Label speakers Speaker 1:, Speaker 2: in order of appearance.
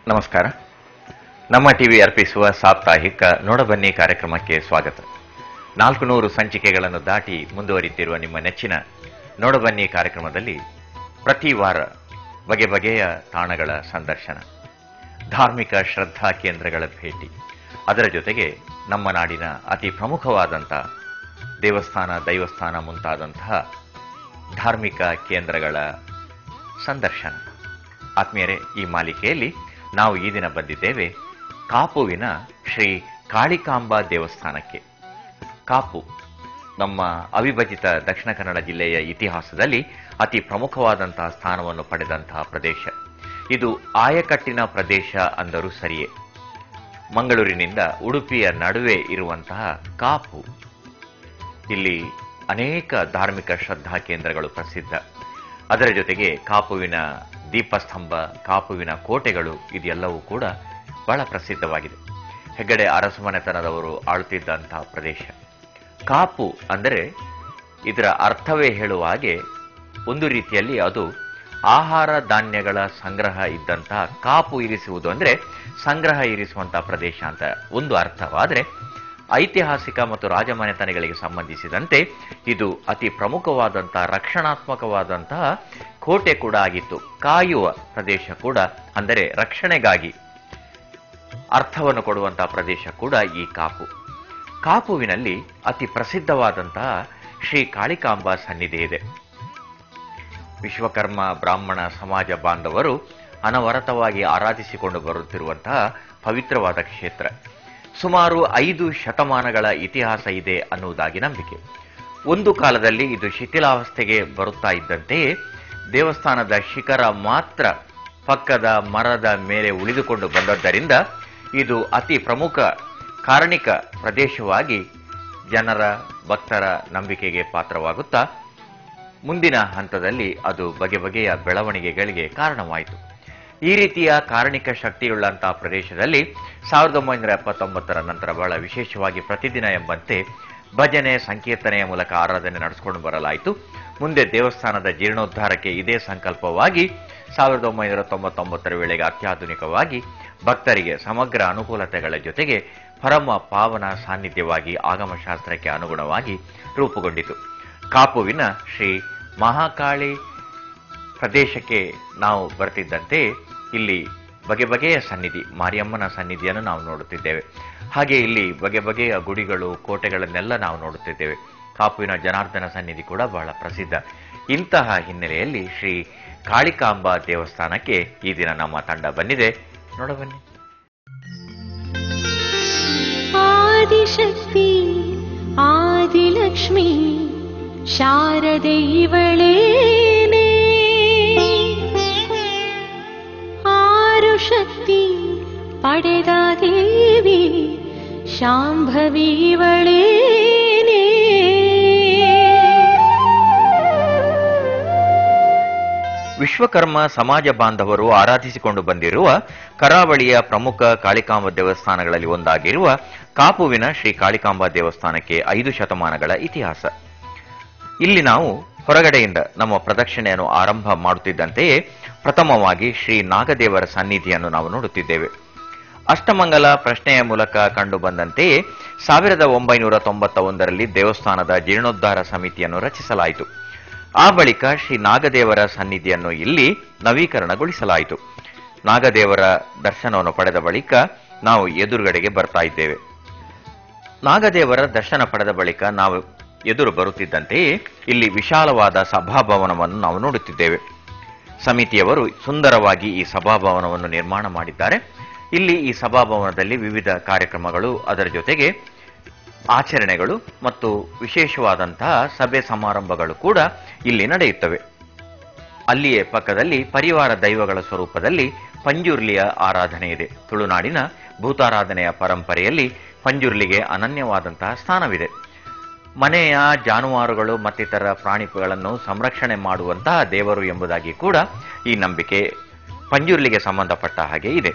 Speaker 1: ನಮಸ್ಕಾರ. ನಮ್ಮ ಟಿವಿ ಅರ್ಪಿಸುವ ಸಾಪ್ತಾಹಿಕ ನೋಡಬನ್ನಿ ಕಾರ್ಯಕ್ರಮಕ್ಕೆ ಸ್ವಾಗತ. 400 ಸಂಚಿಕೆಗಳನ್ನು ದಾಟಿ ಮುಂದುವರಿತಿರುವ ನಿಮ್ಮ ನೆಚ್ಚಿನ ನೋಡಬನ್ನಿ ಕಾರ್ಯಕ್ರಮದಲ್ಲಿ ಪ್ರತಿ ವಾರ ಬಗೆ ಬಗೆಯ ತಾಣಗಳ ಸಂದರ್ಶನ, ಧಾರ್ಮಿಕ ಶ್ರದ್ಧಾ ಕೇಂದ್ರಗಳ ಭೇಟಿ, ಅದರ ಜೊತೆಗೆ ನಮ್ಮ ನಾಡಿನ ಅತಿ ಪ್ರಮುಖವಾದಂಥ ದೇವಸ್ಥಾನ, ದೈವಸ್ಥಾನ ಮುಂತಾದಂತಹ ಧಾರ್ಮಿಕ ಕೇಂದ್ರಗಳ ಸಂದರ್ಶನ. ಆತ್ಮೀಯರೇ, ಈ ಮಾಲಿಕೆಯಲ್ಲಿ ನಾವು ಈ ದಿನ ಬಂದಿದ್ದೇವೆ ಕಾಪುವಿನ ಶ್ರೀ ಕಾಳಿಕಾಂಬಾ ದೇವಸ್ಥಾನಕ್ಕೆ. ಕಾಪು ನಮ್ಮ ಅವಿಭಜಿತ ದಕ್ಷಿಣ ಕನ್ನಡ ಜಿಲ್ಲೆಯ ಇತಿಹಾಸದಲ್ಲಿ ಅತಿ ಪ್ರಮುಖವಾದಂತಹ ಸ್ಥಾನವನ್ನು ಪಡೆದಂತಹ ಪ್ರದೇಶ. ಇದು ಆಯಕಟ್ಟಿನ ಪ್ರದೇಶ ಅಂದರೂ ಸರಿಯೇ. ಮಂಗಳೂರಿನಿಂದ ಉಡುಪಿಯ ನಡುವೆ ಇರುವಂತಹ ಕಾಪು, ಇಲ್ಲಿ ಅನೇಕ ಧಾರ್ಮಿಕ ಶ್ರದ್ಧಾ ಕೇಂದ್ರಗಳು ಪ್ರಸಿದ್ಧ. ಅದರ ಜೊತೆಗೆ ಕಾಪುವಿನ ದೀಪಸ್ತಂಭ, ಕಾಪುವಿನ ಕೋಟೆಗಳು, ಇದೆಲ್ಲವೂ ಕೂಡ ಬಹಳ ಪ್ರಸಿದ್ಧವಾಗಿದೆ. ಹೆಗ್ಗಡೆ ಅರಸುಮನೆತನದವರು ಆಳುತ್ತಿದ್ದಂತಹ ಪ್ರದೇಶ. ಕಾಪು ಅಂದರೆ ಇದರ ಅರ್ಥವೇ ಹೇಳುವ ಹಾಗೆ ಒಂದು ರೀತಿಯಲ್ಲಿ ಅದು ಆಹಾರ ಧಾನ್ಯಗಳ ಸಂಗ್ರಹ ಇದ್ದಂತಹ, ಕಾಪು ಇರಿಸುವುದು ಅಂದರೆ ಸಂಗ್ರಹ ಇರಿಸುವಂತಹ ಪ್ರದೇಶ ಅಂತ ಒಂದು ಅರ್ಥವಾದರೆ, ಐತಿಹಾಸಿಕ ಮತ್ತು ರಾಜಮನೆತನಗಳಿಗೆ ಸಂಬಂಧಿಸಿದಂತೆ ಇದು ಅತಿ ಪ್ರಮುಖವಾದಂತಹ, ರಕ್ಷಣಾತ್ಮಕವಾದಂತಹ ಕೋಟೆ ಕೂಡ ಆಗಿತ್ತು. ಕಾಯುವ ಪ್ರದೇಶ ಕೂಡ, ಅಂದರೆ ರಕ್ಷಣೆಗಾಗಿ ಅರ್ಥವನ್ನು ಕೊಡುವಂತಹ ಪ್ರದೇಶ ಕೂಡ ಈ ಕಾಪು. ಕಾಪುವಿನಲ್ಲಿ ಅತಿ ಪ್ರಸಿದ್ಧವಾದಂತಹ ಶ್ರೀ ಕಾಳಿಕಾಂಬಾ ಸನ್ನಿಧಿ ಇದೆ. ವಿಶ್ವಕರ್ಮ ಬ್ರಾಹ್ಮಣ ಸಮಾಜ ಬಾಂಧವರು ಅನವರತವಾಗಿ ಆರಾಧಿಸಿಕೊಂಡು ಬರುತ್ತಿರುವಂತಹ ಪವಿತ್ರವಾದ ಕ್ಷೇತ್ರ. ಸುಮಾರು 5 ಶತಮಾನಗಳ ಇತಿಹಾಸ ಇದೆ ಅನ್ನುವುದಾಗಿ ನಂಬಿಕೆ. ಒಂದು ಕಾಲದಲ್ಲಿ ಇದು ಶಿಥಿಲಾವಸ್ಥೆಗೆ ಬರುತ್ತಾ ಇದ್ದಂತೆಯೇ ದೇವಸ್ಥಾನದ ಶಿಖರ ಮಾತ್ರ ಪಕ್ಕದ ಮರದ ಮೇಲೆ ಉಳಿದುಕೊಂಡು ಬಂದದ್ದರಿಂದ ಇದು ಅತಿ ಪ್ರಮುಖ ಕಾರಣಿಕ ಪ್ರದೇಶವಾಗಿ ಜನರ, ಭಕ್ತರ ನಂಬಿಕೆಗೆ ಪಾತ್ರವಾಗುತ್ತಾ ಮುಂದಿನ ಹಂತದಲ್ಲಿ ಅದು ಬಗೆ ಬಗೆಯ ಬೆಳವಣಿಗೆಗಳಿಗೆ ಕಾರಣವಾಯಿತು. ಈ ರೀತಿಯ ಕಾರಣಿಕ ಶಕ್ತಿಯುಳ್ಳಂತಹ ಪ್ರದೇಶದಲ್ಲಿ 1979ರ ನಂತರ ಬಹಳ ವಿಶೇಷವಾಗಿ ಪ್ರತಿದಿನ ಎಂಬಂತೆ ಭಜನೆ, ಸಂಕೀರ್ತನೆಯ ಮೂಲಕ ಆರಾಧನೆ ನಡೆಸಿಕೊಂಡು ಬರಲಾಯಿತು. ಮುಂದೆ ದೇವಸ್ಥಾನದ ಜೀರ್ಣೋದ್ಧಾರಕ್ಕೆ ಇದೇ ಸಂಕಲ್ಪವಾಗಿ 1999ರ ವೇಳೆಗೆ ಅತ್ಯಾಧುನಿಕವಾಗಿ ಭಕ್ತರಿಗೆ ಸಮಗ್ರ ಅನುಕೂಲತೆಗಳ ಜೊತೆಗೆ ಪರಮ ಪಾವನ ಸಾನ್ನಿಧ್ಯವಾಗಿ ಆಗಮಶಾಸ್ತ್ರಕ್ಕೆ ಅನುಗುಣವಾಗಿ ರೂಪುಗೊಂಡಿತು. ಕಾಪುವಿನ ಶ್ರೀ ಮಹಾಕಾಳಿ ಪ್ರದೇಶಕ್ಕೆ ನಾವು ಬರ್ತಿದ್ದಂತೆ ಇಲ್ಲಿ ಬಗೆ ಬಗೆಯ ಸನ್ನಿಧಿ, ಮಾರಿಯಮ್ಮನ ಸನ್ನಿಧಿಯನ್ನು ನಾವು ನೋಡುತ್ತಿದ್ದೇವೆ. ಹಾಗೆ ಇಲ್ಲಿ ಬಗೆ ಬಗೆಯ ಗುಡಿಗಳು, ಕೋಟೆಗಳನ್ನೆಲ್ಲ ನಾವು ನೋಡುತ್ತಿದ್ದೇವೆ. ಕಾಪುವಿನ ಜನಾರ್ದನ ಸನ್ನಿಧಿ ಕೂಡ ಬಹಳ ಪ್ರಸಿದ್ಧ. ಇಂತಹ ಹಿನ್ನೆಲೆಯಲ್ಲಿ ಶ್ರೀ ಕಾಳಿಕಾಂಬಾ ದೇವಸ್ಥಾನಕ್ಕೆ ಈ ದಿನ ನಮ್ಮ ತಂಡ ಬಂದಿದೆ. ನೋಡಬನ್ನಿ.
Speaker 2: ಆದಿಶಕ್ತಿ ಆದಿಲಕ್ಷ್ಮಿ ಶಾರದೆ ಇವಳೇನೆ, ಆರು ಶಕ್ತಿ ಪಡೆದ ದೇವಿ ಶಾಂಭವಿ ಇವಳೇನೆ.
Speaker 1: ವಿಶ್ವಕರ್ಮ ಸಮಾಜ ಬಾಂಧವರು ಆರಾಧಿಸಿಕೊಂಡು ಬಂದಿರುವ ಕರಾವಳಿಯ ಪ್ರಮುಖ ಕಾಳಿಕಾಂಬಾ ದೇವಸ್ಥಾನಗಳಲ್ಲಿ ಒಂದಾಗಿರುವ ಕಾಪುವಿನ ಶ್ರೀ ಕಾಳಿಕಾಂಬಾ ದೇವಸ್ಥಾನಕ್ಕೆ 5 ಶತಮಾನಗಳ ಇತಿಹಾಸ. ಇಲ್ಲಿ ನಾವು ಹೊರಗಡೆಯಿಂದ ನಮ್ಮ ಪ್ರದಕ್ಷಿಣೆಯನ್ನು ಆರಂಭ ಮಾಡುತ್ತಿದ್ದಂತೆಯೇ ಪ್ರಥಮವಾಗಿ ಶ್ರೀ ನಾಗದೇವರ ಸನ್ನಿಧಿಯನ್ನು ನಾವು ನೋಡುತ್ತಿದ್ದೇವೆ. ಅಷ್ಟಮಂಗಲ ಪ್ರಶ್ನೆಯ ಮೂಲಕ ಕಂಡು ಬಂದಂತೆಯೇ 1991ರಲ್ಲಿ ದೇವಸ್ಥಾನದ ಜೀರ್ಣೋದ್ಧಾರ ಸಮಿತಿಯನ್ನು ರಚಿಸಲಾಯಿತು. ಆ ಬಳಿಕ ಶ್ರೀ ನಾಗದೇವರ ಸನ್ನಿಧಿಯನ್ನು ಇಲ್ಲಿ ನವೀಕರಣಗೊಳಿಸಲಾಯಿತು. ನಾಗದೇವರ ದರ್ಶನವನ್ನು ಪಡೆದ ಬಳಿಕ ನಾವು ಎದುರುಗಡೆಗೆ ಬರ್ತಾ ಇದ್ದೇವೆ. ನಾಗದೇವರ ದರ್ಶನ ಪಡೆದ ಬಳಿಕ ನಾವು ಎದುರು ಬರುತ್ತಿದ್ದಂತೆಯೇ ಇಲ್ಲಿ ವಿಶಾಲವಾದ ಸಭಾಭವನವನ್ನು ನಾವು ನೋಡುತ್ತಿದ್ದೇವೆ. ಸಮಿತಿಯವರು ಸುಂದರವಾಗಿ ಈ ಸಭಾಭವನವನ್ನು ನಿರ್ಮಾಣ ಮಾಡಿದ್ದಾರೆ. ಇಲ್ಲಿ ಈ ಸಭಾಭವನದಲ್ಲಿ ವಿವಿಧ ಕಾರ್ಯಕ್ರಮಗಳು, ಅದರ ಜೊತೆಗೆ ಆಚರಣೆಗಳು ಮತ್ತು ವಿಶೇಷವಾದಂತಹ ಸಭೆ ಸಮಾರಂಭಗಳು ಕೂಡ ಇಲ್ಲಿ ನಡೆಯುತ್ತವೆ. ಅಲ್ಲಿಯೇ ಪಕ್ಕದಲ್ಲಿ ಪರಿವಾರ ದೈವಗಳ ಸ್ವರೂಪದಲ್ಲಿ ಪಂಜುರ್ಲಿಯ ಆರಾಧನೆ ಇದೆ. ತುಳುನಾಡಿನ ಭೂತಾರಾಧನೆಯ ಪರಂಪರೆಯಲ್ಲಿ ಪಂಜುರ್ಲಿಗೆ ಅನನ್ಯವಾದಂತಹ ಸ್ಥಾನವಿದೆ. ಮನೆಯ ಜಾನುವಾರುಗಳು ಮತ್ತಿತರ ಪ್ರಾಣಿಗಳನ್ನು ಸಂರಕ್ಷಣೆ ಮಾಡುವಂತಹ ದೇವರು ಎಂಬುದಾಗಿ ಕೂಡ ಈ ನಂಬಿಕೆ ಪಂಜುರ್ಲಿಗೆ ಸಂಬಂಧಪಟ್ಟ ಹಾಗೆ ಇದೆ.